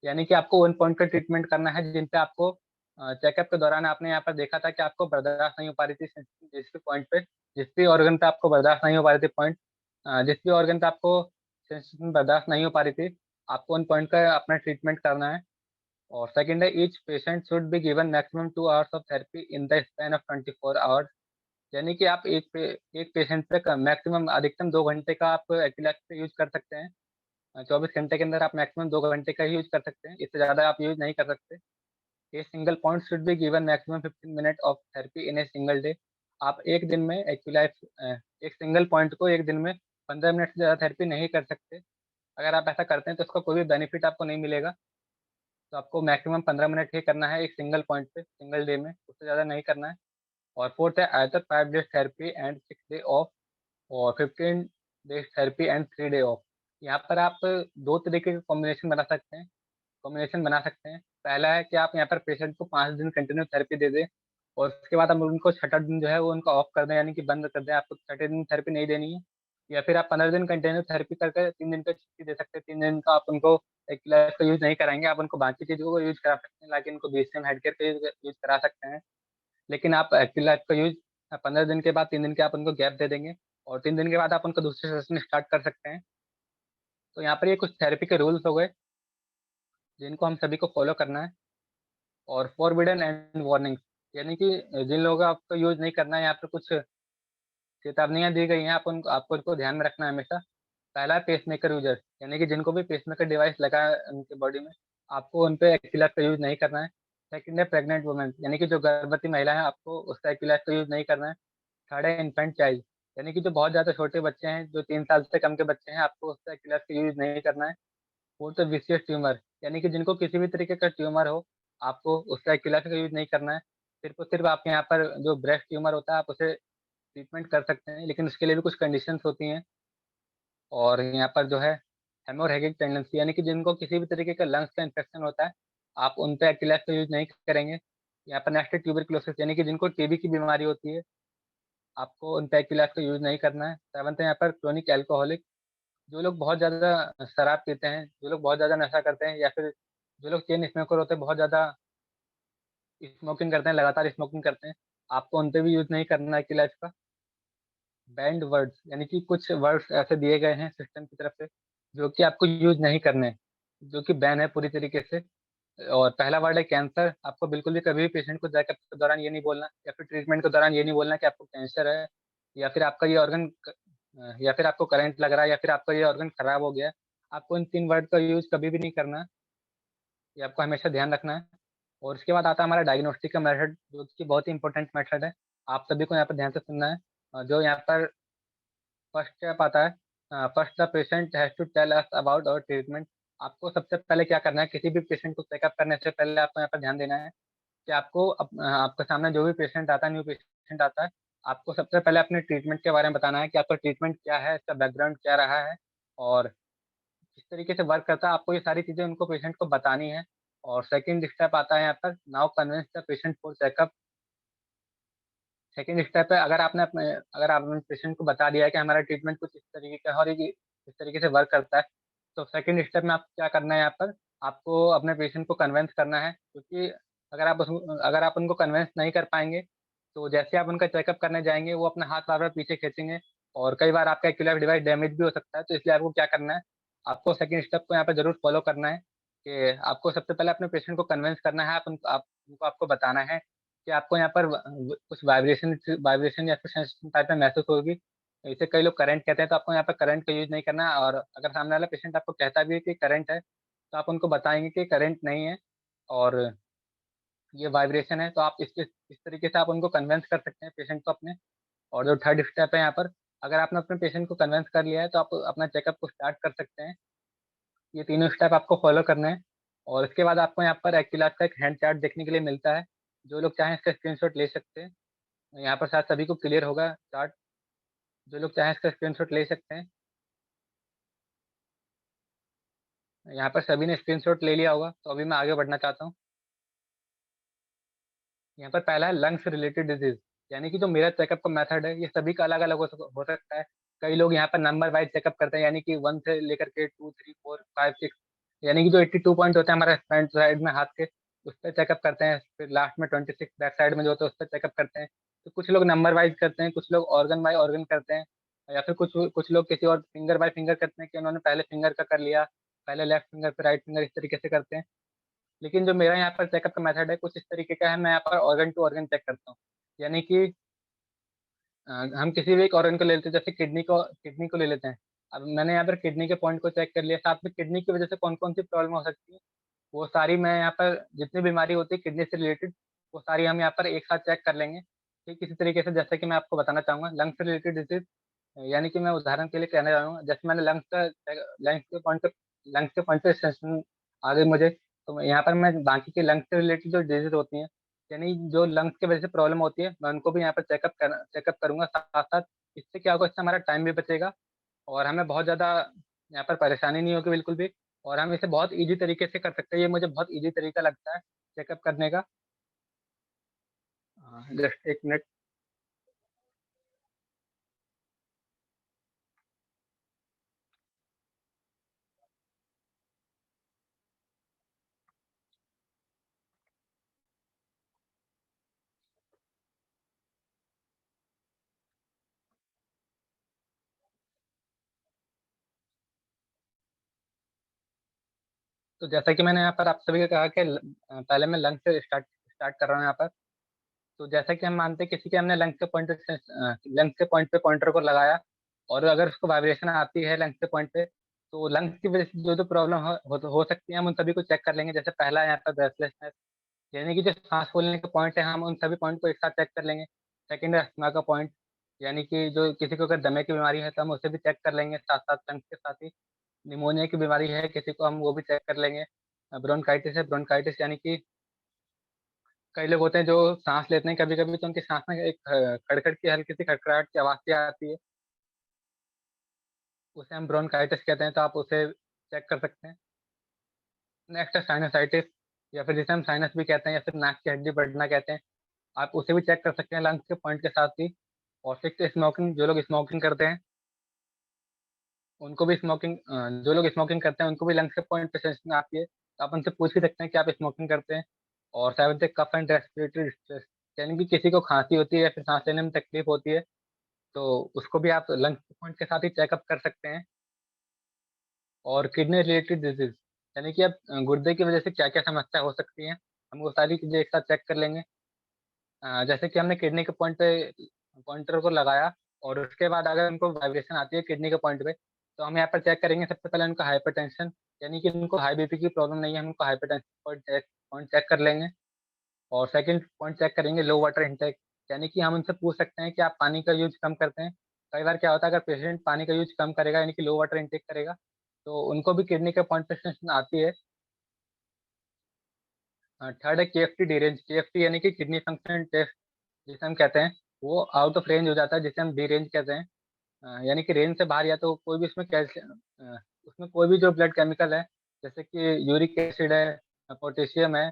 यानी कि आपको उन पॉइंट का ट्रीटमेंट करना है जिन पे आपको चेकअप के दौरान आपने यहाँ पर देखा था कि आपको बर्दाश्त नहीं हो पा रही थी जिस भी पॉइंट पे, जिस भी ऑर्गन पे आपको बर्दाश्त नहीं हो पा रही थी पॉइंट, जिस भी ऑर्गन पे आपको सेंसेशन बर्दाश्त नहीं हो पा रही थी, आपको उन पॉइंट का अपना ट्रीटमेंट करना है। और सेकंड है each patient should be given maximum 2 hours of therapy in the span of 24 hours, यानी कि आप एक पेशेंट पे मैक्सिमम अधिकतम 2 घंटे का आप एपिलेक्स यूज कर सकते हैं। 24 घंटे के अंदर आप मैक्सिमम 2 घंटे का ही यूज कर सकते हैं, इससे ज़्यादा आप यूज नहीं कर सकते। A single point should be given maximum 15 minute of therapy in a single day, आप एक दिन में एक्यूलाइफ एक सिंगल पॉइंट को एक दिन में 15 मिनट से ज़्यादा थेरेपी नहीं कर सकते। अगर आप ऐसा करते हैं तो उसका कोई भी बेनिफिट आपको नहीं मिलेगा। तो आपको मैक्सिमम 15 मिनट ही करना है एक सिंगल पॉइंट पे सिंगल डे में, उससे ज़्यादा नहीं करना है। और फोर्थ है either 5 days therapy and 6 day of और 15 days therapy and 3 day of. यहाँ पर आप दो तरीके के कॉम्बिनेशन बना सकते हैं। पहला है कि आप यहाँ पर पेशेंट को 5 दिन कंटिन्यू थेरेपी दे दें और उसके बाद आप उनको छठा दिन जो है वो उनका ऑफ कर दें, यानी कि बंद कर दें, आपको छठे दिन थेरेपी नहीं देनी है। या फिर आप 15 दिन कंटिन्यू थेरेपी करके 3 दिन का छुट्टी दे सकते हैं, 3 दिन का आप उनको एक क्लास का यूज नहीं कराएंगे, आप उनको बाकी चीज़ों को यूज करा सकते हैं, लाइक उनको बीसीएम हेड केयर का यूज करा सकते हैं। लेकिन आप एक्टिव लाइफ का यूज 15 दिन के बाद 3 दिन के आप उनको गैप दे देंगे और 3 दिन के बाद आप उनको दूसरे सेशन स्टार्ट कर सकते हैं। तो यहाँ पर ये कुछ थेरेपी के रूल्स हो गए जिनको हम सभी को फॉलो करना है। और फॉरबिडन एंड वार्निंग्स, यानी कि जिन लोगों का आपको यूज नहीं करना है, यहाँ पर कुछ चेतावनियां दी गई हैं, आपको उनको ध्यान में रखना है हमेशा। पहला है पेसमेकर यूजर, यानी कि जिनको भी पेसमेकर डिवाइस लगा है उनकी बॉडी में, आपको उन पे एक्विलाइफ का यूज़ नहीं करना है। सेकंड है प्रेग्नेंट वुमेन, यानी कि जो गर्भवती महिला है आपको उसका एक्विलाइफ का यूज़ नहीं करना है। थर्ड है इन्फेंट चाइल्ड, यानी कि जो बहुत ज़्यादा छोटे बच्चे हैं, जो 3 साल से कम के बच्चे हैं, आपको उसका एक्विलाइफ का यूज़ नहीं करना है। फोर्थ है विशियस ट्यूमर, यानी कि जिनको किसी भी तरीके का ट्यूमर हो, आपको उसका एक्विलाइफ का यूज़ नहीं करना है। सिर्फ़ और सिर्फ़ आपके यहाँ पर जो ब्रेस्ट ट्यूमर होता है, आप उसे ट्रीटमेंट कर सकते हैं, लेकिन उसके लिए भी कुछ कंडीशंस होती हैं। और यहाँ पर जो है हेमोरेजिक टेंडेंसी, यानी कि जिनको किसी भी तरीके का लंग्स का इन्फेक्शन होता है, आप उन पे एक्टिलाइफ का यूज़ नहीं करेंगे। यहाँ पर नेक्स्ट है ट्यूबरक्लोसिस, यानी कि जिनको टीबी की बीमारी होती है, आपको उन पे एक्टिलाइफ का यूज़ नहीं करना है। सेवंथ है यहाँ पर क्रोनिक एल्कोहलिक, जो लोग बहुत ज़्यादा शराब पीते हैं, जो लोग बहुत ज़्यादा नशा करते हैं, या फिर जो लोग चेन स्मोकर होते हैं, बहुत ज़्यादा स्मोकिंग करते हैं, लगातार स्मोकिंग करते हैं, आपको उन पे भी यूज़ नहीं करना है एक्टिलाइफ का। बैंड वर्ड्स, यानी कि कुछ वर्ड्स ऐसे दिए गए हैं सिस्टम की तरफ से, जो कि आपको यूज़ नहीं करने हैं, जो कि बैन है पूरी तरीके से। और पहला वर्ड है कैंसर, आपको बिल्कुल भी कभी भी पेशेंट को चेकअप के दौरान ये नहीं बोलना, या फिर ट्रीटमेंट के दौरान ये नहीं बोलना कि आपको कैंसर है, या फिर आपका ये ऑर्गन या फिर आपको करंट लग रहा है, या फिर आपका ये ऑर्गन खराब हो गया है। आपको इन 3 वर्ड का यूज़ कभी भी नहीं करना है, ये आपको हमेशा ध्यान रखना है। और उसके बाद आता है हमारा डायग्नोस्टिक का मेथड, जो कि बहुत ही इंपॉर्टेंट मेथड है। आप सभी को यहाँ पर ध्यान से सुनना है। जो यहाँ पर फर्स्ट स्टेप आता है, first the patient has to tell us about our treatment. आपको सबसे पहले क्या करना है, किसी भी पेशेंट को चेकअप करने से पहले आपको यहाँ पर ध्यान देना है कि आपको आपके सामने जो भी पेशेंट आता है, न्यू पेशेंट आता है, आपको सबसे पहले अपने ट्रीटमेंट के बारे में बताना है कि आपका ट्रीटमेंट क्या है, इसका बैकग्राउंड क्या रहा है, और किस तरीके से वर्क करता है। आपको ये सारी चीज़ें उनको पेशेंट को बतानी है। और सेकंड स्टेप आता है यहाँ पर, now convince the patient for checkup. Second step है, अगर आपने पेशेंट को बता दिया है कि हमारा ट्रीटमेंट कुछ इस तरीके का है और ये इस तरीके से वर्क करता है, तो सेकंड स्टेप में आपको क्या करना है, यहाँ पर आपको अपने पेशेंट को कन्विंस करना है, क्योंकि अगर आप उनको कन्विंस नहीं कर पाएँगे, तो जैसे आप उनका चेकअप करने जाएँगे, वो अपना हाथ बार-बार पीछे खींचेंगे, और कई बार आपका एक्यूलेट डिवाइस डैमेज भी हो सकता है। तो इसलिए आपको क्या करना है, आपको सेकंड स्टेप को यहाँ पे ज़रूर फॉलो करना है, कि आपको सबसे पहले अपने पेशेंट को कन्विंस करना है, आप उनको आपको बताना है कि आपको यहाँ पर कुछ वाइब्रेशन या फिर सेंसेशन टाइप में महसूस होगी। इसे कई लोग करंट कहते हैं, तो आपको यहाँ पर करंट का यूज़ नहीं करना है। और अगर सामने वाला पेशेंट आपको कहता भी है कि करंट है, तो आप उनको बताएँगे कि करंट नहीं है और ये वाइब्रेशन है। तो आप इस तरीके से आप उनको कन्विंस कर सकते हैं पेशेंट को अपने। और जो थर्ड स्टेप है यहाँ पर, अगर आपने अपने पेशेंट को कन्विंस कर लिया है, तो आप अपना चेकअप को स्टार्ट कर सकते हैं। ये तीनों स्टेप आपको फॉलो करने हैं। और इसके बाद आपको यहाँ पर एक्टिलास का एक हैंड चार्ट देखने के लिए मिलता है। जो लोग चाहें इसका स्क्रीनशॉट ले सकते हैं। यहाँ पर शायद सभी को क्लियर होगा चार्ट, जो लोग चाहें इसका स्क्रीनशॉट ले सकते हैं। यहाँ पर सभी ने स्क्रीनशॉट ले लिया होगा, तो अभी मैं आगे बढ़ना चाहता हूँ। यहाँ पर पहला है लंग्स रिलेटेड डिजीज़, यानी कि जो मेरा चेकअप का मेथड है, ये सभी का अलग-अलग हो सकता है। कई लोग यहाँ पर नंबर वाइज़ चेकअप करते हैं, यानी कि 1 से लेकर के 2, 3, 4, 5, 6, यानी कि जो 82 पॉइंट होते हैं हमारे फ्रंट साइड में हाथ के, उस पे चेकअप करते हैं। फिर लास्ट में 26 बैक साइड में जो होता है, उस पे चेकअप करते हैं। तो कुछ लोग नंबर वाइज़ करते हैं, कुछ लोग ऑर्गन बाय ऑर्गन करते हैं, या फिर कुछ कुछ लोग किसी और फिंगर बाय फिंगर करते हैं कि उन्होंने पहले फिंगर का कर लिया, पहले लेफ्ट फिंगर फिर राइट फिंगर, इस तरीके से करते हैं। लेकिन जो मेरा यहाँ पर चेकअप का मेथड है, कुछ इस तरीके का है, मैं यहाँ पर ऑर्गन टू ऑर्गन चेक करता हूँ। यानी कि हम किसी भी एक ऑर्गन को ले लेते हैं, जैसे किडनी को ले लेते हैं। अब मैंने यहाँ पर किडनी के पॉइंट को चेक कर लिया, साथ में किडनी की वजह से कौन-कौन सी प्रॉब्लम हो सकती है, वो सारी मैं यहाँ पर जितनी बीमारी होती है किडनी से रिलेटेड, वो सारी हम यहाँ पर एक साथ चेक कर लेंगे। ठीक इसी तरीके से जैसे कि मैं आपको बताना चाहूँगा लंग्स से रिलेटेड डिज़ीज़, यानी कि मैं उदाहरण के लिए कहना चाहूँगा, जैसे मैंने लंग्स के पॉइंट पे सेंसेशन आ गई मुझे, तो यहाँ पर मैं बाकी के लंग्स से रिलेटेड जो डिज़ीज़ होती हैं, यानी जो लंग्स की वजह से प्रॉब्लम होती है, मैं उनको भी यहाँ पर चेकअप करूँगा साथ-साथ। इससे क्या होगा, इससे हमारा टाइम भी बचेगा और हमें बहुत ज़्यादा यहाँ पर परेशानी नहीं होगी बिल्कुल भी, और हम इसे बहुत ईज़ी तरीके से कर सकते हैं। ये मुझे बहुत ईज़ी तरीका लगता है चेकअप करने का। Just 1 minute. तो जैसा कि मैंने यहाँ पर आप सभी को कहा कि पहले मैं लंग्स से स्टार्ट कर रहा हूँ यहाँ पर। तो जैसा कि हम मानते हैं किसी के हमने लंग्स के पॉइंट पे पॉइंटर को लगाया, और अगर उसको वाइब्रेशन आती है लंग्स के पॉइंट पे, तो लंग्स की वजह से जो प्रॉब्लम हो सकती है हम उन सभी को चेक कर लेंगे। जैसे पहला यहाँ पर ब्रेथलेसनेस, यानी कि जो सांस फूलने के पॉइंट है हम उन सभी पॉइंट को एक साथ चेक कर लेंगे। सेकंड है अस्थमा का पॉइंट, यानी कि जो किसी को अगर दमे की बीमारी है तो हम उसे भी चेक कर लेंगे साथ साथ लंग्स के साथ ही। निमोनिया की बीमारी है किसी को, हम वो भी चेक कर लेंगे। ब्रोंकाइटिस है, ब्रोंकाइटिस यानी कि कई लोग होते हैं जो सांस लेते हैं कभी कभी तो उनकी सांस में एक खड़खड़ की हल्की सी खड़खड़ाहट की आवाज़ सी आती है, उसे हम ब्रोंकाइटिस कहते हैं, तो आप उसे चेक कर सकते हैं। नेक्स्ट है साइनसाइटिस, या फिर जिसे हम साइनस भी कहते हैं या फिर नाक की हड्डी बढ़ना कहते हैं, आप उसे भी चेक कर सकते हैं लंग्स के पॉइंट के साथ ही। और फिर स्मोकिंग, जो लोग स्मोकिंग करते हैं उनको भी जो लोग स्मोकिंग करते हैं उनको भी लंग्स के पॉइंट पे सेंसिंग आती है, तो आप उनसे पूछ भी सकते हैं कि आप स्मोकिंग करते हैं। और सेवंथ है कफ एंड रेस्पिरेटरी डिस्ट्रेस, यानी कि किसी को खांसी होती है या फिर सांस लेने में तकलीफ होती है, तो उसको भी आप लंग्स के पॉइंट के साथ ही चेकअप कर सकते हैं। और किडनी रिलेटेड डिजीज, यानी कि अब गुर्दे की वजह से क्या क्या समस्या हो सकती है, हम वो सारी चीज़ें एक साथ चेक कर लेंगे। जैसे कि हमने किडनी के पॉइंट पे पॉइंटर को लगाया और उसके बाद अगर उनको वाइब्रेशन आती है किडनी के पॉइंट पे, तो हम यहाँ पर चेक करेंगे सबसे पहले उनका हाइपरटेंशन, यानी कि उनको हाई बीपी की प्रॉब्लम नहीं है, हम उनको हाइपरटेंशन पॉइंट चेक कर लेंगे। और सेकंड पॉइंट चेक करेंगे लो वाटर इंटेक, यानी कि हम उनसे पूछ सकते हैं कि आप पानी का यूज कम करते हैं। कई बार क्या होता है अगर पेशेंट पानी का यूज कम करेगा यानी कि लो वाटर इंटेक करेगा, तो उनको भी किडनी के पॉइंट पे टेंशन आती है। थर्ड है केएफटी डी रेंज, केएफटी यानी कि किडनी फंक्शन टेस्ट जिसे हम कहते हैं, वो आउट ऑफ रेंज हो जाता है जिसे हम डी रेंज कहते हैं। यानी कि रेंज से बाहर, या तो कोई भी उसमें उसमें कोई भी जो ब्लड केमिकल है, जैसे कि यूरिक एसिड है, पोटेशियम है,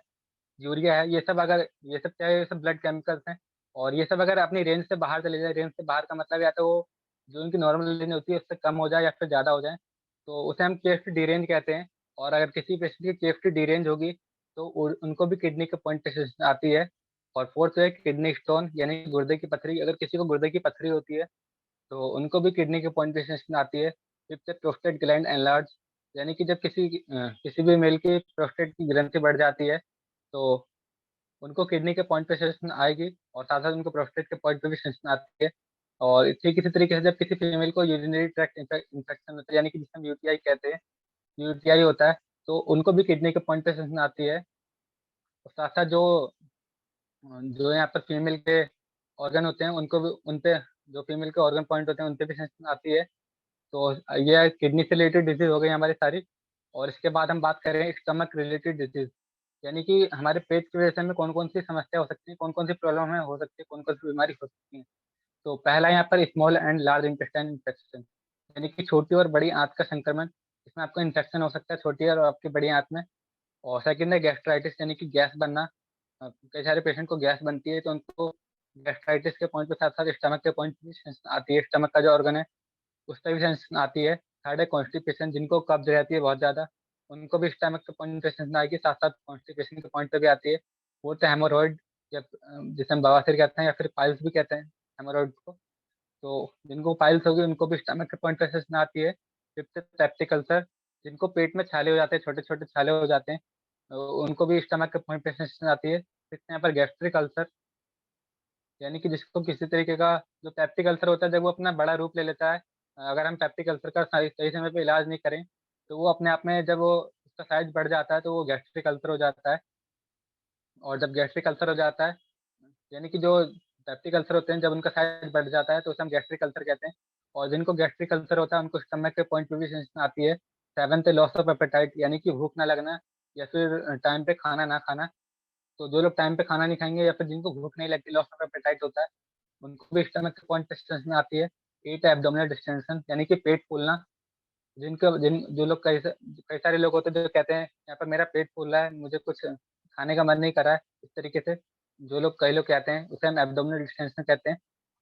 यूरिया है, ये सब क्या है, ये सब ब्लड केमिकल्स हैं। और ये सब अगर अपनी रेंज से बाहर चले जाए, रेंज से बाहर का मतलब या तो वो जो उनकी नॉर्मल रेंज होती है उससे कम हो जाए या फिर ज़्यादा हो जाए, तो उसे हम केएफटी डी रेंज कहते हैं। और अगर किसी पेशेंट की केएफटी डी रेंज होगी तो उनको भी किडनी के पॉइंट पे आती है। और फोर्थ है किडनी स्टोन, यानी गुर्दे की पथरी, अगर किसी को गुर्दे की पथरी होती है तो उनको भी किडनी के पॉइंट पे सेंसेशन आती है। फिफ्थ है प्रोस्टेट ग्लैंड एनलार्ज, यानी कि जब किसी भी मेल की प्रोस्टेट की ग्रंथि बढ़ जाती है तो उनको किडनी के पॉइंट पे सेंसेशन आएगी, और साथ साथ उनको प्रोस्टेट के पॉइंट पे भी सेंसेशन आती है। और ठीक इसी तरीके से जब किसी फीमेल को यूरिनरी ट्रैक्ट इन्फेक्शन होता है, यानी कि जिसे हम यूटीआई कहते हैं, यूटीआई होता है, तो उनको भी किडनी के पॉइंट पे सेंसेशन आती है। और साथ साथ जो यहाँ पर फीमेल के ऑर्गन होते हैं उनको भी उन पे, जो फीमेल के ऑर्गन पॉइंट होते हैं उन पे भी सेंसेशन आती है। तो ये किडनी से रिलेटेड डिजीज हो गई हमारी सारी। और इसके बाद हम बात करें स्टमक रिलेटेड डिजीज, यानी कि हमारे पेट की वजह से हमें कौन कौन सी समस्या हो सकती है, कौन कौन सी प्रॉब्लम हमें हो सकती है, कौन कौन सी बीमारी हो सकती है। तो पहला यहाँ पर small and large intestine infection, यानी कि छोटी और बड़ी आंत का संक्रमण, इसमें आपको इन्फेक्शन हो सकता है छोटी और आपकी बड़ी आंत में। और सेकंड है गैस्ट्राइटिस, यानी कि गैस बनना। कई सारे पेशेंट को गैस बनती है तो उनको गैस्ट्राइटिस के पॉइंट पे साथ साथ स्टमक के पॉइंट भी आती है, स्टमक का जो ऑर्गन है उस पे भी सेंसेशन आती है। थर्ड है कॉन्स्टिपेशन, जिनको कब्ज रहती है बहुत ज़्यादा, उनको भी स्टमक के पॉइंट पे सेंसेशन आएगी, साथ साथ कॉन्स्टिपेशन के पॉइंट पे भी आती है। फोर्थ है हेमोरॉइड, या जिसे हम बवासीर कहते हैं या फिर पाइल्स भी कहते हैं हेमोरॉइड को, तो जिनको पाइल्स होगी उनको भी स्टमक के पॉइंट पे सेंसेशन आती है। फिफ्थ है पेप्टिक अल्सर, जिनको पेट में छाले हो जाते हैं, छोटे छोटे छाले हो जाते हैं, तो उनको भी स्टमक के पॉइंट पे सेंसेशन आती है। फिफ्थ यहाँ पर गैस्ट्रिक अल्सर, यानी कि जिसको किसी तरीके का जो पेप्टिक अल्सर होता है जब वो अपना बड़ा रूप ले लेता है, अगर हम पेप्टिक अल्सर का सही सही समय पे इलाज नहीं करें तो वो अपने आप में, जब वो उसका साइज बढ़ जाता है तो वो गैस्ट्रिक अल्सर हो जाता है। और जब गैस्ट्रिक अल्सर हो जाता है, यानी कि जो पेप्टिक अल्सर होते हैं जब उनका साइज बढ़ जाता है तो उसे हम गैस्ट्रिक अल्सर कहते हैं। और जिनको गैस्ट्रिक अल्सर होता है उनको स्टमक के पॉइंट पे भी सेंसेशन आती है। सेवंथ है लॉस ऑफ एपेटाइट, यानी कि भूख ना लगना या फिर टाइम पे खाना ना खाना। तो जो लोग टाइम पे खाना नहीं खाएंगे या फिर जिनको भूख नहीं लगती, लॉस ऑफ एपेटाइट होता है, उनको भी स्टमक के पॉइंट पे सेंसेशन आती है। एट है एब्डोमिनल डिस्टेंशन, यानी कि पेट फूलना, जिनको जिन जो लोग कई सारे लोग होते हैं जो कहते हैं यहाँ पर मेरा पेट फूल रहा है, मुझे कुछ खाने का मन नहीं कर रहा है, इस तरीके से जो लोग, कई लोग कहते हैं, उसे हम एब्डोमिनल डिस्टेंशन कहते हैं।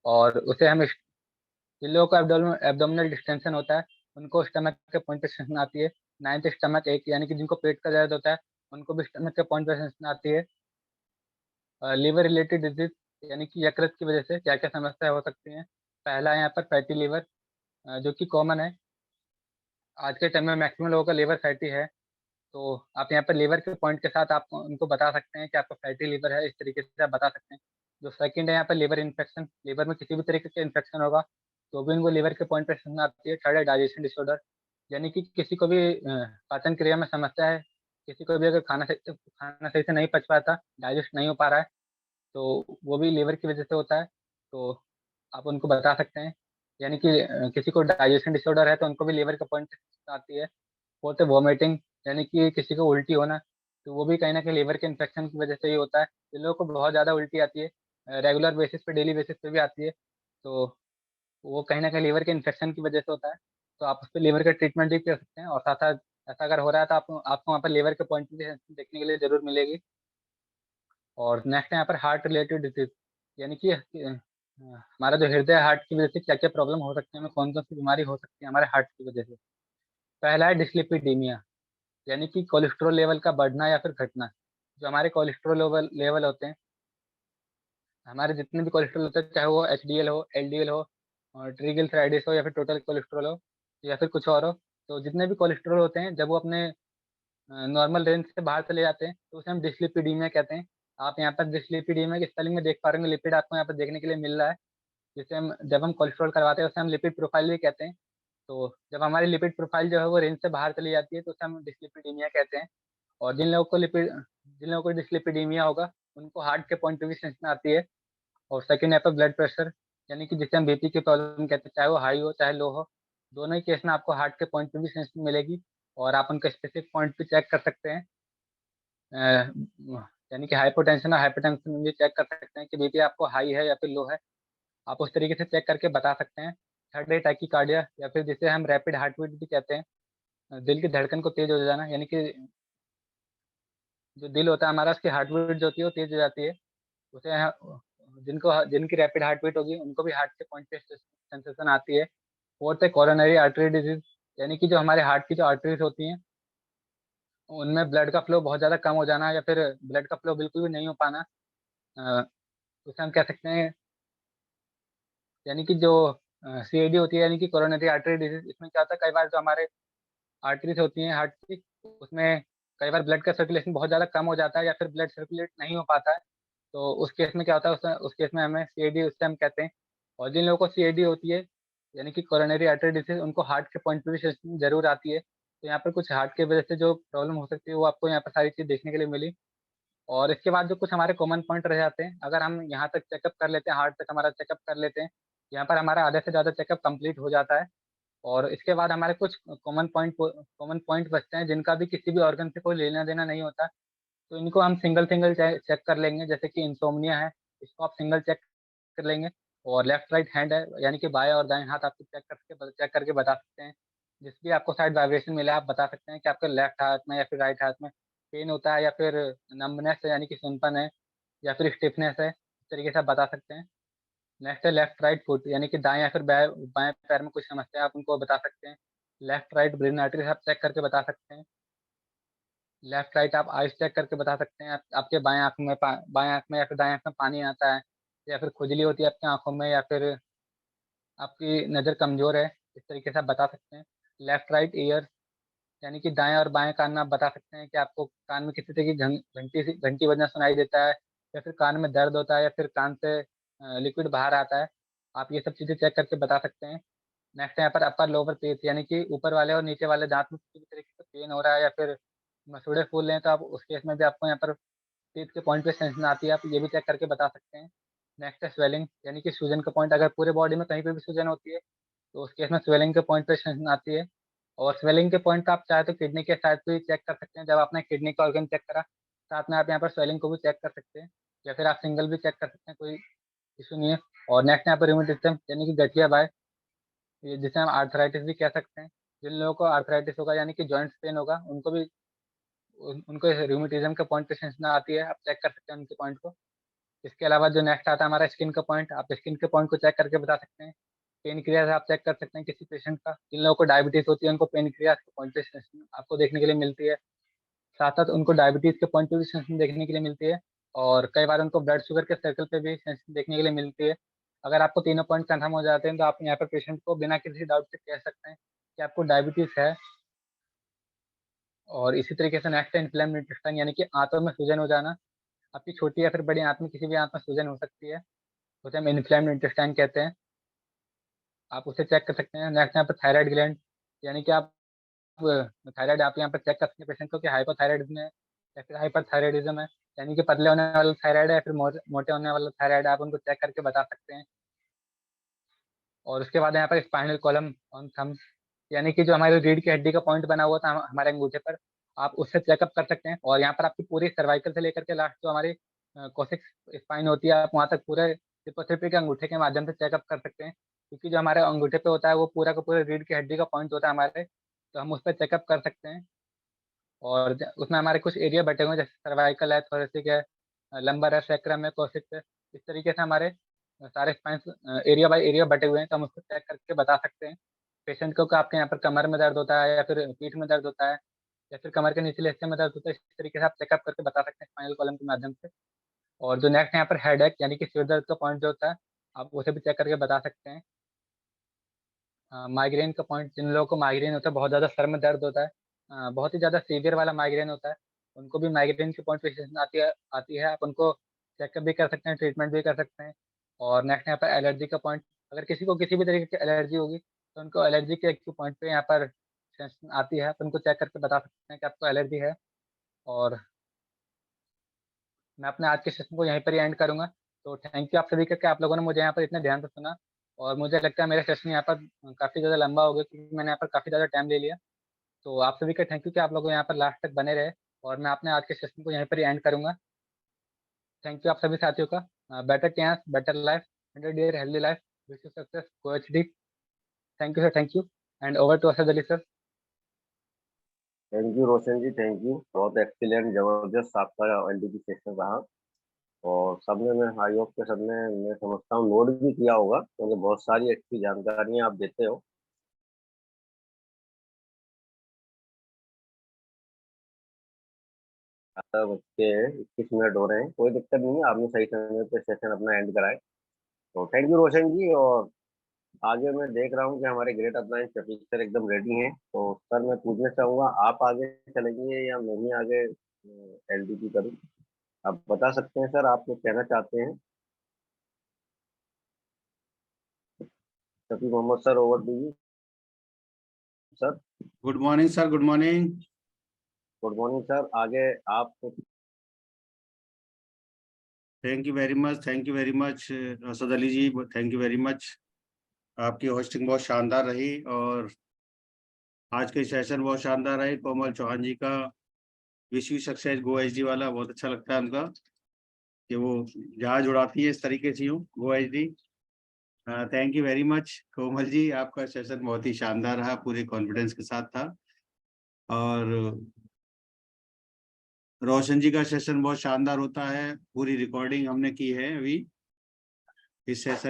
और उसे हम जिन लोगों को एब्डोमिनल डिस्टेंशन होता है उनको स्टमक के पॉइंट पे सेंसेशन आती है। नाइन्थ स्टमक एक, यानी कि जिनको पेट का दर्द होता है उनको भी स्टमक के पॉइंट पे सेंसेशन आती है। लीवर रिलेटेड डिजीज, यानी कि यकृत की वजह से क्या क्या समस्या हो सकती हैं। पहला है यहाँ पर फैटी लीवर, जो कि कॉमन है, आज के टाइम में मैक्सिमम लोगों का लीवर फैटी है। तो आप यहाँ पर लीवर के पॉइंट के साथ आप उनको बता सकते हैं कि आपका फैटी लीवर है, इस तरीके से आप बता सकते हैं। जो सेकंड है यहाँ पर लीवर इन्फेक्शन, लीवर में किसी भी तरीके का इन्फेक्शन होगा तो भी उनको लीवर के पॉइंट पे समझ आती है। थर्ड है डाइजेशन डिसऑर्डर, यानी कि किसी को भी पाचन क्रिया में समस्या है, किसी को भी अगर खाना सही से नहीं पच पाता, डाइजेस्ट नहीं हो पा रहा है, तो वो भी लीवर की वजह से होता है। तो आप उनको बता सकते हैं। यानी कि किसी को डाइजेशन डिसऑर्डर है तो उनको भी लीवर का पॉइंट आती है। फोर्थ है वॉमिटिंग, यानी कि किसी को उल्टी होना, तो वो भी कहीं ना कहीं लीवर के इन्फेक्शन की वजह से ही होता है। जिन लोगों को बहुत ज़्यादा उल्टी आती है, रेगुलर बेसिस पे, डेली बेसिस पे भी आती है, तो वो कहीं ना कहीं लीवर के इन्फेक्शन की वजह से होता है। तो आप उस पर लीवर का ट्रीटमेंट भी कर सकते हैं, और साथ साथ ऐसा अगर हो रहा है तो आपको वहाँ पर लीवर के पॉइंट भी देखने के लिए जरूर मिलेगी। और नेक्स्ट है यहाँ पर हार्ट रिलेटेड डिजीज, यानी कि हमारा जो हृदय, हार्ट की वजह से क्या क्या प्रॉब्लम हो सकती है, हमें कौन कौन सी बीमारी हो सकती है हमारे हार्ट की वजह से। पहला है डिस्लिपिडीमिया, यानी कि कोलेस्ट्रॉल लेवल का बढ़ना या फिर घटना। जो हमारे कोलेस्ट्रॉल लेवल होते हैं, हमारे जितने भी कोलेस्ट्रॉल होते हैं, चाहे वो एचडीएल हो, एलडीएल हो, और ट्रिग्लिसराइड्स हो, या फिर टोटल कोलेस्ट्रॉल हो, या फिर कुछ और हो, तो जितने भी कोलेस्ट्रॉल होते हैं, जब वो अपने नॉर्मल रेंज से बाहर चले जाते हैं, तो उसे हम डिस्लिपिडीमिया कहते हैं। आप यहाँ पर डिस्लिपिडीमिया की स्पेलिंग में देख पा रहे होंगे, लिपिड आपको यहाँ पर देखने के लिए मिल रहा है, जिसे हम, जब हम कोलेस्ट्रॉल करवाते हैं, उसे हम लिपिड प्रोफाइल भी कहते हैं। तो जब हमारी लिपिड प्रोफाइल जो है वो रेंज से बाहर चली जाती है, तो उसे हम डिस्लिपिडीमिया कहते हैं। और जिन लोगों को डिस्लिपिडीमिया होगा, उनको हार्ट के पॉइंट पे भी सेंसन आती है। और सेकंड है पर ब्लड प्रेशर, यानी कि जिसे हम बीपी की प्रॉब्लम कहते हैं, चाहे वो हाई हो चाहे लो हो, दोनों ही केस में आपको हार्ट के पॉइंट पे भी सेंसन मिलेगी। और आप उनका स्पेसिफिक पॉइंट भी चेक कर सकते हैं। अ, यानी कि हाइपोटेंशन और हाइपरटेंशन में भी चेक कर सकते हैं कि बीपी आपको हाई है या फिर लो है। आप उस तरीके से चेक करके बता सकते हैं। थर्ड है टैकीकार्डिया, या फिर जिसे हम रैपिड हार्ट बीट भी कहते हैं, दिल की धड़कन को तेज हो जाना, यानी कि जो दिल होता है हमारा, उसकी हार्ट बीट जो होती है वो तेज हो जाती है। उसे जिनकी रैपिड हार्ट बीट होगी, उनको भी हार्ट के पॉइंट पे सेंसेशन आती है। फोर्थ है कोरोनरी आर्टरी डिजीज, यानी कि जो हमारे हार्ट की जो आर्टरीज होती हैं, उनमें ब्लड का फ्लो बहुत ज़्यादा कम हो जाना, या फिर ब्लड का फ्लो बिल्कुल भी नहीं हो पाना। अ, उसे हम कह सकते हैं, यानी कि जो सीएडी होती है, यानी कि कोरोनरी आर्टरी डिजीज, इसमें क्या होता है, कई बार जो हमारे आर्टरीज होती हैं हार्ट की, उसमें कई बार ब्लड का सर्कुलेशन बहुत ज़्यादा कम हो जाता है, या फिर ब्लड सर्कुलेट नहीं हो पाता है। तो उस केस में क्या होता है, उस केस में हमें सीएडी, उससे हम कहते हैं। और जिन लोगों को सीएडी होती है, यानी कि कोरोनरी आर्टरी डिसीज, उनको हार्ट के पॉइंट पे भी सेंसिटिव जरूर आती है। तो यहाँ पर कुछ हार्ट की वजह से जो प्रॉब्लम हो सकती है, वो आपको यहाँ पर सारी चीज़ देखने के लिए मिली। और इसके बाद जो कुछ हमारे कॉमन पॉइंट रह जाते हैं, अगर हम यहाँ तक चेकअप कर लेते हैं, हार्ट तक हमारा चेकअप कर लेते हैं, यहाँ पर हमारा आधे से ज़्यादा चेकअप कंप्लीट हो जाता है। और इसके बाद हमारे कुछ कॉमन पॉइंट बचते हैं, जिनका भी किसी भी ऑर्गन से कोई लेना देना नहीं होता। तो इनको हम सिंगल सिंगल चेक कर लेंगे, जैसे कि इंसोम्निया है, इसको आप सिंगल चेक कर लेंगे। और लेफ्ट राइट हैंड है, यानी कि बाएं और दाएं हाथ आपको चेक करके बता सकते हैं। जिस भी आपको साइड वाइब्रेशन मिले, आप बता सकते हैं कि आपके लेफ्ट हाथ में या फिर राइट हाथ में पेन होता है, या फिर नंबनेस है, यानी कि सुनपन है, या फिर स्टिफनेस है, इस तरीके से आप बता सकते हैं। नेक्स्ट है लेफ्ट राइट फुट, यानी कि दाएं या फिर बाएं पैर में कुछ समस्या है, आप उनको बता सकते हैं। लेफ्ट राइट ब्रेन आर्टरी आप चेक करके बता सकते हैं। लेफ्ट राइट आप आइस चेक करके बता सकते हैं, आपके बाएं आंख में या फिर दाएं आंख में पानी आता है, या फिर खुजली होती है आपकी आंखों में, या फिर आपकी नज़र कमजोर है, इस तरीके से आप बता सकते हैं। लेफ्ट राइट ईयर, यानी कि दाएं और बाएं कान में आप बता सकते हैं कि आपको कान में किसी तरह की घंटी बजना सुनाई देता है, या फिर कान में दर्द होता है, या फिर कान से लिक्विड बाहर आता है। आप ये सब चीज़ें चेक करके बता सकते हैं। नेक्स्ट है यहाँ पर अपर लोअर टीथ, यानी कि ऊपर वाले और नीचे वाले दांत में किसी भी तरीके से पेन हो रहा है, या फिर मसूड़े फूल रहे हैं, तो आप उस केस में भी आपको यहाँ पर टीथ के पॉइंट पे सेंसन आती है, आप ये भी चेक करके बता सकते हैं। नेक्स्ट है स्वेलिंग, यानी कि सूजन का पॉइंट, अगर पूरे बॉडी में कहीं पे भी सूजन होती है, तो उस केस में स्वेलिंग के पॉइंट पे सेंसन आती है। और स्वेलिंग के पॉइंट आप चाहे तो किडनी के साथ भी चेक कर सकते हैं, जब आपने किडनी का ऑर्गन चेक करा, साथ में आप यहाँ पर स्वेलिंग को भी चेक कर सकते हैं, या फिर आप सिंगल भी चेक कर सकते हैं, कोई इशू नहीं है। और नेक्स्ट यहाँ पर रूमेटिज्म, यानी कि गठिया बाय, ये जिसे हम आर्थराइटिस भी कह सकते हैं। जिन लोगों को आर्थराइटिस होगा, यानी कि जॉइंट्स पेन होगा, उनको भी उनको रूमेटिज्म के पॉइंट पे सेंसन आती है, आप चेक कर सकते हैं उनके पॉइंट को। इसके अलावा जो नेक्स्ट आता है हमारा स्किन का पॉइंट, आप स्किन के पॉइंट को चेक करके बता सकते हैं। पेन क्रियाज आप चेक कर सकते हैं किसी पेशेंट का, जिन लोगों को डायबिटीज होती है, उनको पेन क्रियाज के पॉइंट पे सेंसन आपको देखने के लिए मिलती है। साथ साथ उनको डायबिटीज के पॉइंट पे भी सेंसन देखने के लिए मिलती है। और कई बार उनको ब्लड शुगर के सर्कल पे भी सेंसन देखने के लिए मिलती है। अगर आपको तीनों पॉइंट कंफर्म हो जाते हैं, तो आप यहाँ पर पेशेंट को बिना किसी डाउट से कह सकते हैं कि आपको डायबिटीज है। और इसी तरीके से नेक्स्ट है इन्फ्लेम्ड इंटेस्टाइन, यानी कि आंतों में सूजन हो जाना। आपकी छोटी या फिर बड़ी आंत में, किसी भी आंत में सूजन हो सकती है, उसे हम इन्फ्लेम्ड इंटेस्टाइन कहते हैं। आप उसे चेक कर सकते हैं। नेक्स्ट यहाँ पर थायराइड ग्लैंड, यानी कि आप थायराइड आप यहाँ पर चेक कर सकते हैं पेशेंट को कि हाइपोथायराइडिज्म है या फिर हाइपरथायराइडिज्म है, यानी कि पतले होने वाला थायराइड है या फिर मोटे होने वाला थायराइड है, आप उनको चेक करके बता सकते हैं। और उसके बाद यहाँ पर स्पाइनल कॉलम ऑन थंब, यानी कि जो हमारी रीढ़ की हड्डी का पॉइंट बना हुआ था हमारे अंगूठे पर, आप उससे चेकअप कर सकते हैं। और यहाँ पर आपकी पूरी सर्वाइकल से लेकर के लास्ट जो हमारी कोसिक्स स्पाइन होती है, आप वहाँ तक पूरे हिप्पोथेलिक के अंगूठे के माध्यम से चेकअप कर सकते हैं, क्योंकि जो हमारे अंगूठे पे होता है वो पूरा का पूरा रीढ़ की हड्डी का पॉइंट होता है हमारे, तो हम उस पर चेकअप कर सकते हैं। और उसमें हमारे कुछ एरिया बटे हुए हैं, जैसे सर्वाइकल है, थोरेसिक है, लंबर है, सैक्रम है, कोसिक्स है। इस तरीके से हमारे सारे स्पाइन एरिया बाय एरिया बटे हुए हैं, तो हम उसको चेक करके बता सकते हैं पेशेंट को कि आपके यहाँ पर कमर में दर्द होता है या फिर पीठ में दर्द होता है या फिर कमर के निचले हिस्से में दर्द होता है। इस तरीके से आप चेकअप करके बता सकते हैं स्पाइनल कॉलम के माध्यम से। और जो नेक्स्ट यहाँ पर हेड एक, यानी कि सिर दर्द का पॉइंट जो होता है, आप उसे भी चेक करके बता सकते हैं। माइग्रेन का पॉइंट, जिन लोगों को माइग्रेन होता है, बहुत ज़्यादा सर में दर्द होता है, बहुत ही ज़्यादा सीवियर वाला माइग्रेन होता है, उनको भी माइग्रेन की पॉइंट फिक्सेशन आती है, आप उनको चेकअप भी कर सकते हैं, ट्रीटमेंट भी कर सकते हैं। और नेक्स्ट यहाँ पर एलर्जी का पॉइंट, अगर किसी को किसी भी तरीके की एलर्जी होगी तो उनको एलर्जी के एक पॉइंट पे यहाँ पर सेंसेशन आती है, तो उनको चेक करके बता सकते हैं कि आपको एलर्जी है। और मैं अपने आज के सेशन को यहीं पर ही एंड करूंगा। तो थैंक यू आप सभी का कि आप लोगों ने मुझे यहाँ पर इतने ध्यान से सुना। और मुझे लगता है मेरा सेशन यहाँ पर काफ़ी ज़्यादा लंबा हो गया, क्योंकि मैंने यहाँ पर काफ़ी ज़्यादा टाइम ले लिया। तो आप सभी का थैंक यू कि आप लोग यहाँ पर लास्ट तक बने रहे। और मैं अपने आज के सेशन को यहीं पर ही एंड करूंगा। थैंक यू आप सभी साथियों का। Better chance, better life, 100 year healthy life, wish you success, go HD. Thank you sir, thank you. And over to Asad Ali sir. Thank you Roshan ji, thank you. बहुत एक्सीलेंट, जबरदस्त आपका एलडीपी सेशन रहा। और सबने, मैं आई होप के सबने, मैं समझता हूँ, नोट भी किया होगा, क्योंकि बहुत सारी अच्छी जानकारियां आप देते हो। बज के 21 मिनट हो रहे हैं, कोई दिक्कत नहीं है, आपने सही समय पे सेशन अपना एंड कराए। तो थैंक यू रोशन जी। और आगे मैं देख रहा हूँ कि हमारे ग्रेट अपलाइन शफीक सर एकदम रेडी हैं। तो सर मैं पूछना चाहूंगा, आप आगे चलेंगे या मैं ही आगे एलडीपी करूँ? आप बता सकते हैं सर, आप कुछ कहना चाहते हैं? Shafiq Mohammad sir, over to you sir. Good morning sir, good morning. Good morning sir, आगे आप कुछ। Thank you very much, thank you very much Asad Ali ji, thank you very much. आपकी होस्टिंग बहुत शानदार रही और आज के सेशन बहुत शानदार रहे। कोमल चौहान जी का wish you success go HD वाला बहुत अच्छा लगता है उनका, कि वो जहाज उड़ाती है इस तरीके से you go HD. Thank you very much Komal ji, आपका सेशन बहुत ही शानदार रहा, पूरे कॉन्फिडेंस के साथ था। और रोशन जी का सेशन बहुत शानदार होता है, पूरी रिकॉर्डिंग हमने की है अभी इस सेशन